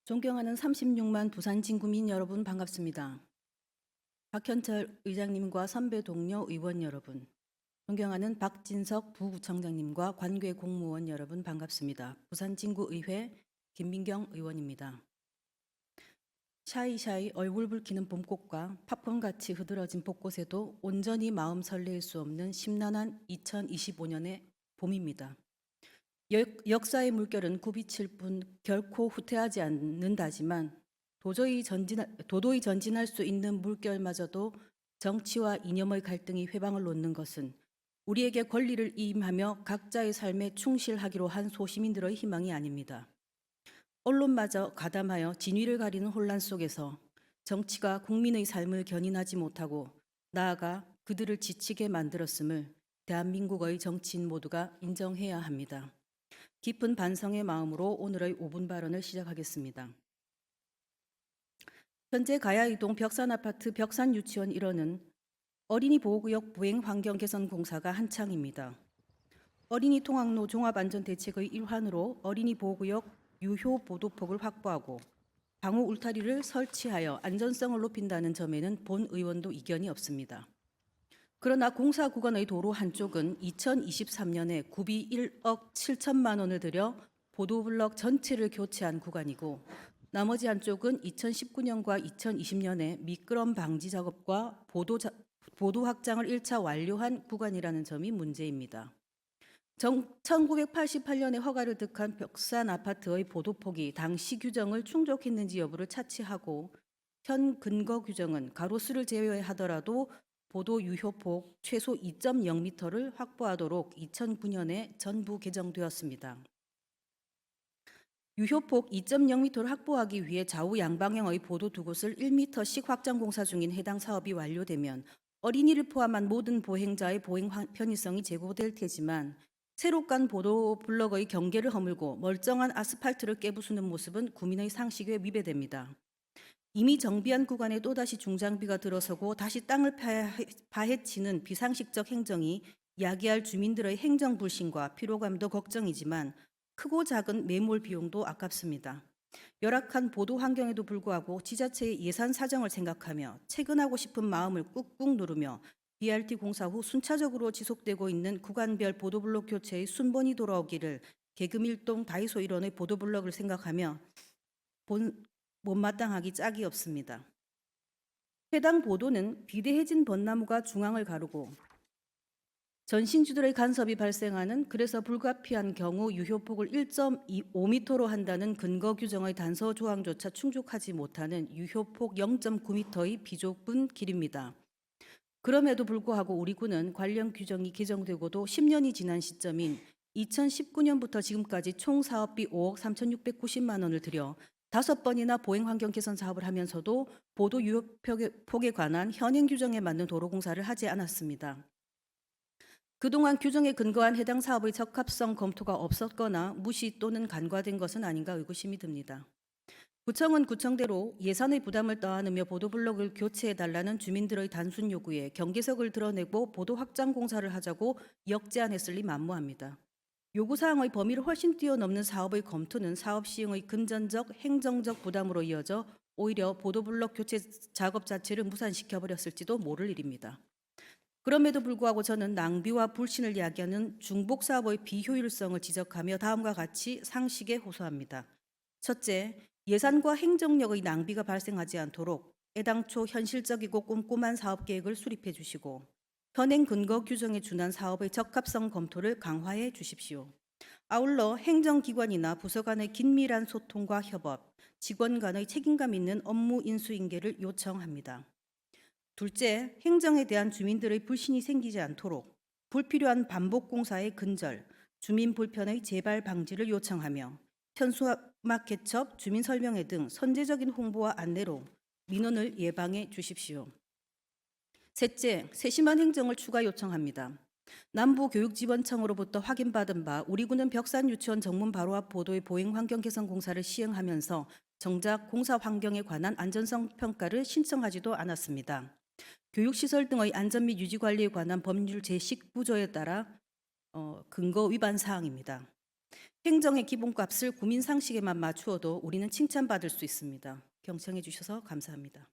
존경하는 36만 부산 진구민 여러분 반갑습니다. 박현철 의장님과 선배 동료 의원 여러분, 존경하는 박진석 부구청장님과 관계 공무원 여러분 반갑습니다. 부산 진구의회 김민경 의원입니다. 샤이샤이 얼굴 붉히는 봄꽃과 팝콘같이 흐드러진 벚꽃에도 온전히 마음 설레일 수 없는 심란한 2025년의 봄입니다. 역사의 물결은 굽이칠 뿐 결코 후퇴하지 않는다지만 도저히 전진할 수 있는 물결마저도 정치와 이념의 갈등이 회방을 놓는 것은 우리에게 권리를 이임하며 각자의 삶에 충실하기로 한 소시민들의 희망이 아닙니다. 언론마저 가담하여 진위를 가리는 혼란 속에서 정치가 국민의 삶을 견인하지 못하고 나아가 그들을 지치게 만들었음을 대한민국의 정치인 모두가 인정해야 합니다. 깊은 반성의 마음으로 오늘의 5분 발언을 시작하겠습니다. 현재 가야이동 벽산아파트 벽산유치원 1호는 어린이 보호구역 보행 환경 개선 공사가 한창입니다. 어린이 통학로 종합안전대책의 일환으로 어린이 보호구역 유효 보도폭을 확보하고 방호 울타리를 설치하여 안전성을 높인다는 점에는 본 의원도 이견이 없습니다. 그러나 공사 구간의 도로 한쪽은 2023년에 구비 1억 7천만 원을 들여 보도블럭 전체를 교체한 구간이고 나머지 한쪽은 2019년과 2020년에 미끄럼 방지 작업과 보도 확장을 1차 완료한 구간이라는 점이 문제입니다. 1988년에 허가를 득한 벽산 아파트의 보도폭이 당시 규정을 충족했는지 여부를 차치하고 현 근거 규정은 가로수를 제외하더라도 보도 유효폭 최소 2.0m를 확보하도록 2009년에 전부 개정되었습니다. 유효폭 2.0m를 확보하기 위해 좌우 양방향의 보도 두 곳을 1m씩 확장 공사 중인 해당 사업이 완료되면 어린이를 포함한 모든 보행자의 보행 편의성이 제고될 테지만 새로 깐 보도 블럭의 경계를 허물고 멀쩡한 아스팔트를 깨부수는 모습은 국민의 상식에 위배됩니다. 이미 정비한 구간에 또다시 중장비가 들어서고 다시 땅을 파헤치는 비상식적 행정이 야기할 주민들의 행정 불신과 피로감도 걱정이지만 크고 작은 매몰 비용도 아깝습니다. 열악한 보도 환경에도 불구하고 지자체의 예산 사정을 생각하며 퇴근하고 싶은 마음을 꾹꾹 누르며 BRT 공사 후 순차적으로 지속되고 있는 구간별 보도블록 교체의 순번이 돌아오기를 개금일동 다이소 일원의 보도블록을 생각하며 못마땅하기 짝이 없습니다. 해당 보도는 비대해진 벚나무가 중앙을 가르고 전신주들의 간섭이 발생하는 그래서 불가피한 경우 유효폭을 1.5m로 한다는 근거 규정의 단서 조항조차 충족하지 못하는 유효폭 0.9m의 비좁은 길입니다. 그럼에도 불구하고 우리 군은 관련 규정이 개정되고도 10년이 지난 시점인 2019년부터 지금까지 총 사업비 5억 3,690만 원을 들여 5번이나 보행 환경 개선 사업을 하면서도 보도 유효폭에 관한 현행 규정에 맞는 도로공사를 하지 않았습니다. 그동안 규정에 근거한 해당 사업의 적합성 검토가 없었거나 무시 또는 간과된 것은 아닌가 의구심이 듭니다. 구청은 구청대로 예산의 부담을 떠안으며 보도블록을 교체해달라는 주민들의 단순 요구에 경계석을 드러내고 보도 확장 공사를 하자고 역제안했을 리 만무합니다. 요구사항의 범위를 훨씬 뛰어넘는 사업의 검토는 사업 시행의 금전적, 행정적 부담으로 이어져 오히려 보도블록 교체 작업 자체를 무산시켜버렸을지도 모를 일입니다. 그럼에도 불구하고 저는 낭비와 불신을 야기하는 중복사업의 비효율성을 지적하며 다음과 같이 상식에 호소합니다. 첫째, 예산과 행정력의 낭비가 발생하지 않도록 애당초 현실적이고 꼼꼼한 사업계획을 수립해 주시고 현행 근거 규정에 준한 사업의 적합성 검토를 강화해 주십시오. 아울러 행정기관이나 부서 간의 긴밀한 소통과 협업, 직원 간의 책임감 있는 업무 인수인계를 요청합니다. 둘째, 행정에 대한 주민들의 불신이 생기지 않도록 불필요한 반복 공사의 근절, 주민 불편의 재발 방지를 요청하며 현수막 개첩, 주민 설명회 등 선제적인 홍보와 안내로 민원을 예방해 주십시오. 셋째, 세심한 행정을 추가 요청합니다. 남부교육지원청으로부터 확인받은 바 우리 군은 벽산 유치원 정문 바로 앞 보도의 보행 환경 개선 공사를 시행하면서 정작 공사 환경에 관한 안전성 평가를 신청하지도 않았습니다. 교육시설 등의 안전 및 유지 관리에 관한 법률 제19조에 따라 근거 위반 사항입니다. 행정의 기본값을 국민 상식에만 맞추어도 우리는 칭찬받을 수 있습니다. 경청해 주셔서 감사합니다.